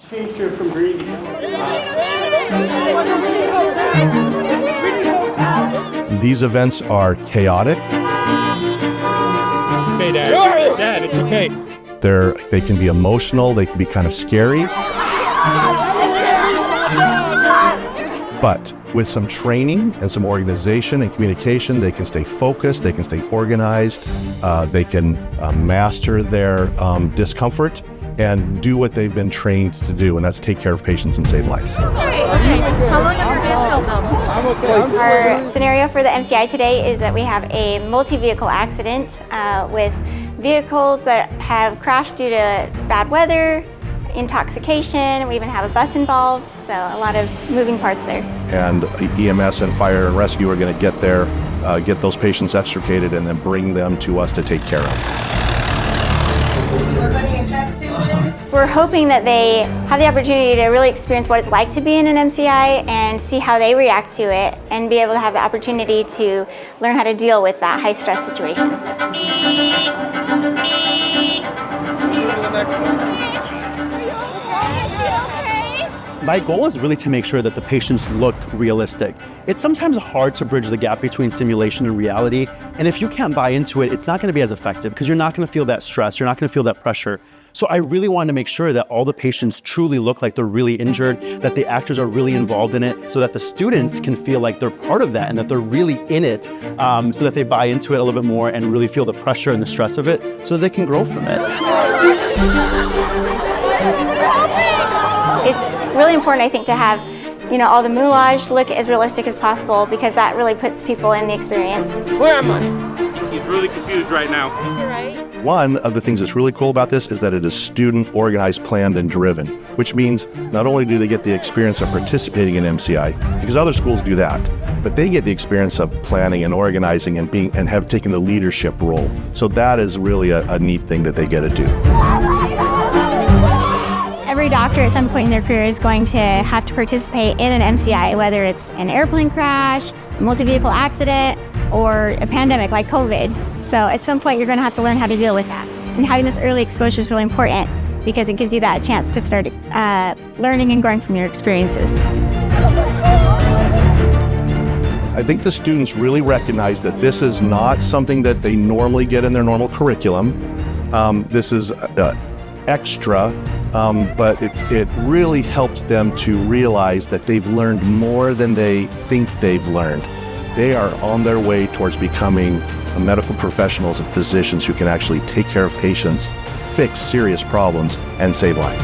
Changed her from breathing. These events are chaotic. Okay, Dad. Dad, it's okay. They can be emotional, they can be kind of scary. But with some training and some organization and communication, they can stay focused, they can stay organized, they can master their discomfort and do what they've been trained to do, and that's take care of patients and save lives. Okay. How long have your hands felt numb? Our scenario for the MCI today is that we have a multi-vehicle accident with vehicles that have crashed due to bad weather, intoxication. We even have a bus involved, so a lot of moving parts there. And EMS and fire and rescue are going to get there, get those patients extricated, and then bring them to us to take care of. We're hoping that they have the opportunity to really experience what it's like to be in an MCI and see how they react to it and be able to have the opportunity to learn how to deal with that high stress situation. My goal is really to make sure that the patients look realistic. It's sometimes hard to bridge the gap between simulation and reality, and if you can't buy into it, it's not going to be as effective because you're not going to feel that stress, you're not going to feel that pressure. So I really want to make sure that all the patients truly look like they're really injured, that the actors are really involved in it, so that the students can feel like they're part of that and that they're really in it, so that they buy into it a little bit more and really feel the pressure and the stress of it so that they can grow from it. It's really important, I think, to have, all the moulage look as realistic as possible because that really puts people in the experience. Where am I? He's really confused right now. You're right. One of the things that's really cool about this is that it is student organized, planned, and driven, which means not only do they get the experience of participating in MCI, because other schools do that, but they get the experience of planning and organizing and have taken the leadership role. So that is really a neat thing that they get to do. Every doctor at some point in their career is going to have to participate in an MCI, whether it's an airplane crash, a multi-vehicle accident, or a pandemic like COVID. So at some point you're going to have to learn how to deal with that. And having this early exposure is really important because it gives you that chance to start learning and growing from your experiences. I think the students really recognize that this is not something that they normally get in their normal curriculum. This is extra, but it really helped them to realize that they've learned more than they think they've learned. They are on their way towards becoming medical professionals and physicians who can actually take care of patients, fix serious problems, and save lives.